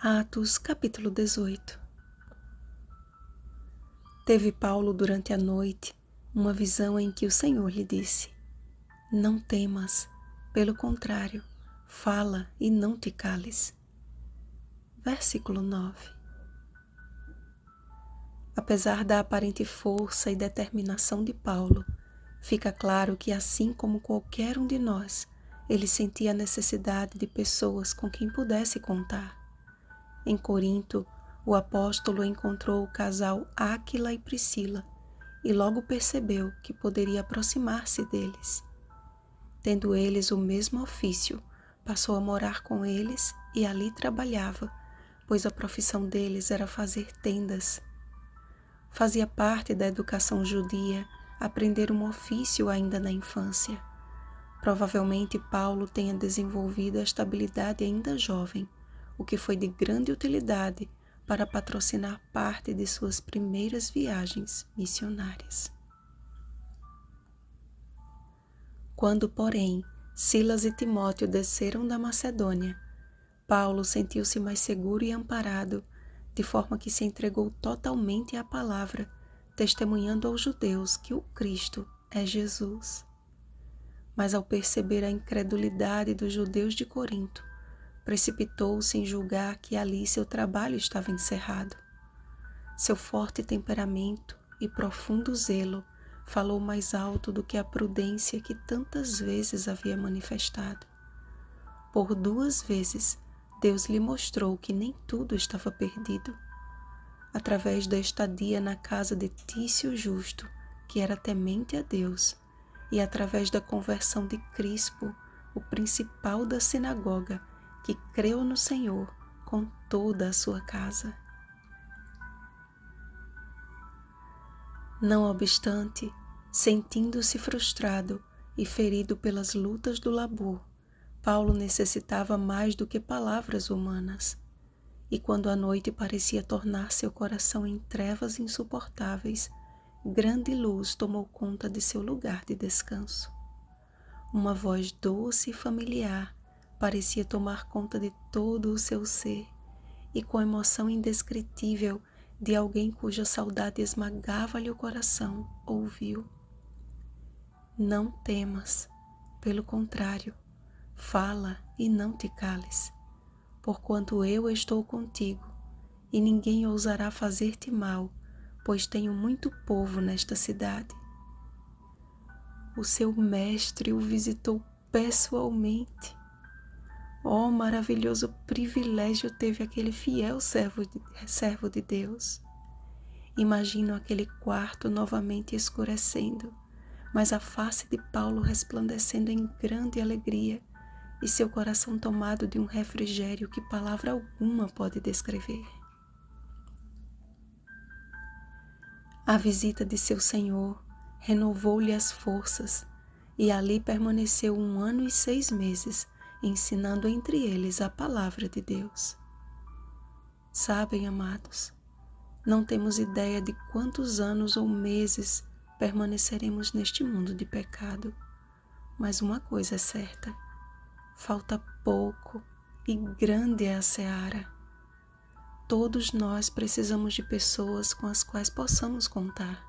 Atos, capítulo 18. Teve Paulo durante a noite uma visão em que o Senhor lhe disse: Não temas, pelo contrário, fala e não te cales. Versículo 9. Apesar da aparente força e determinação de Paulo, fica claro que, assim como qualquer um de nós, ele sentia a necessidade de pessoas com quem pudesse contar. Em Corinto, o apóstolo encontrou o casal Áquila e Priscila e logo percebeu que poderia aproximar-se deles. Tendo eles o mesmo ofício, passou a morar com eles e ali trabalhava, pois a profissão deles era fazer tendas. Fazia parte da educação judia aprender um ofício ainda na infância. Provavelmente Paulo tenha desenvolvido esta habilidade ainda jovem, o que foi de grande utilidade para patrocinar parte de suas primeiras viagens missionárias. Quando, porém, Silas e Timóteo desceram da Macedônia, Paulo sentiu-se mais seguro e amparado, de forma que se entregou totalmente à palavra, testemunhando aos judeus que o Cristo é Jesus. Mas ao perceber a incredulidade dos judeus de Corinto, precipitou-se em julgar que ali seu trabalho estava encerrado. Seu forte temperamento e profundo zelo falou mais alto do que a prudência que tantas vezes havia manifestado. Por 2 vezes, Deus lhe mostrou que nem tudo estava perdido. Através da estadia na casa de Tício Justo, que era temente a Deus, e através da conversão de Crispo, o principal da sinagoga, que creu no Senhor com toda a sua casa. Não obstante, sentindo-se frustrado e ferido pelas lutas do labor, Paulo necessitava mais do que palavras humanas. E quando a noite parecia tornar seu coração em trevas insuportáveis, grande luz tomou conta de seu lugar de descanso. Uma voz doce e familiar parecia tomar conta de todo o seu ser, e com emoção indescritível de alguém cuja saudade esmagava-lhe o coração, ouviu: Não temas, pelo contrário, fala e não te cales, porquanto eu estou contigo, e ninguém ousará fazer-te mal, pois tenho muito povo nesta cidade. O seu mestre o visitou pessoalmente. Oh, maravilhoso privilégio teve aquele fiel servo de Deus. Imagino aquele quarto novamente escurecendo, mas a face de Paulo resplandecendo em grande alegria e seu coração tomado de um refrigério que palavra alguma pode descrever. A visita de seu Senhor renovou-lhe as forças e ali permaneceu 1 ano e 6 meses, ensinando entre eles a palavra de Deus. Sabem, amados, não temos ideia de quantos anos ou meses permaneceremos neste mundo de pecado, mas uma coisa é certa: falta pouco e grande é a seara. Todos nós precisamos de pessoas com as quais possamos contar,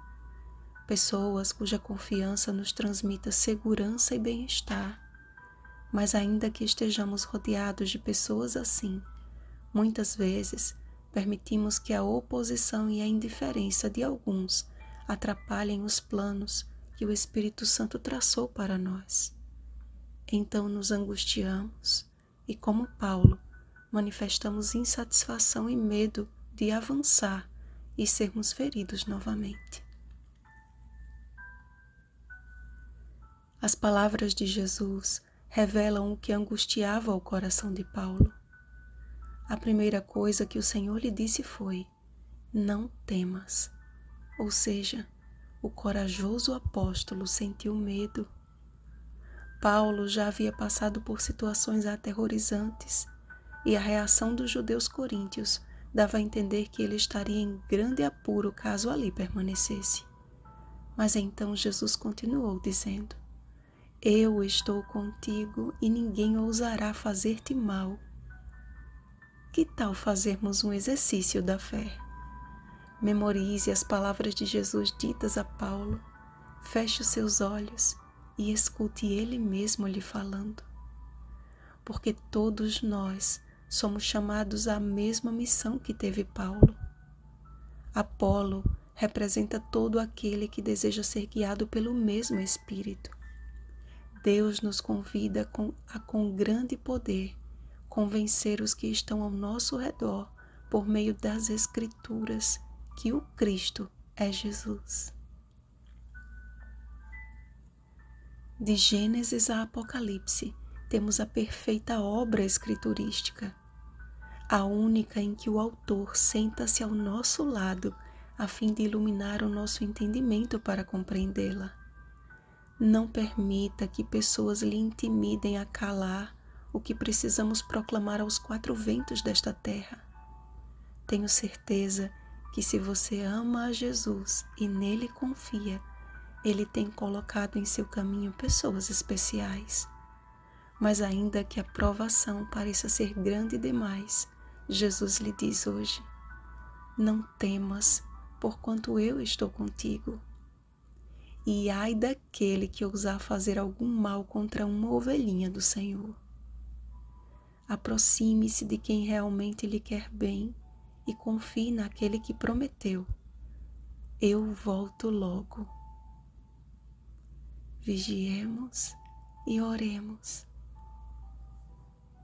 pessoas cuja confiança nos transmita segurança e bem-estar. Mas ainda que estejamos rodeados de pessoas assim, muitas vezes permitimos que a oposição e a indiferença de alguns atrapalhem os planos que o Espírito Santo traçou para nós. Então nos angustiamos e, como Paulo, manifestamos insatisfação e medo de avançar e sermos feridos novamente. As palavras de Jesus revelam o que angustiava o coração de Paulo. A primeira coisa que o Senhor lhe disse foi: não temas. Ou seja, o corajoso apóstolo sentiu medo. Paulo já havia passado por situações aterrorizantes e a reação dos judeus coríntios dava a entender que ele estaria em grande apuro caso ali permanecesse. Mas então Jesus continuou dizendo: Eu estou contigo e ninguém ousará fazer-te mal. que tal fazermos um exercício da fé? Memorize as palavras de Jesus ditas a Paulo, feche os seus olhos e escute ele mesmo lhe falando. Porque todos nós somos chamados à mesma missão que teve Paulo. Apolo representa todo aquele que deseja ser guiado pelo mesmo Espírito. Deus nos convida com grande poder convencer os que estão ao nosso redor por meio das Escrituras que o Cristo é Jesus. De Gênesis a Apocalipse, temos a perfeita obra escriturística, a única em que o autor senta-se ao nosso lado a fim de iluminar o nosso entendimento para compreendê-la. Não permita que pessoas lhe intimidem a calar o que precisamos proclamar aos quatro ventos desta terra. Tenho certeza que se você ama a Jesus e nele confia, Ele tem colocado em seu caminho pessoas especiais. Mas ainda que a provação pareça ser grande demais, Jesus lhe diz hoje: não temas, porquanto eu estou contigo. E ai daquele que ousar fazer algum mal contra uma ovelhinha do Senhor. Aproxime-se de quem realmente lhe quer bem e confie naquele que prometeu: eu volto logo. Vigiemos e oremos.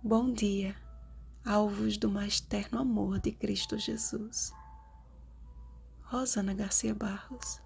Bom dia, alvos do mais terno amor de Cristo Jesus. Rosana Garcia Barros.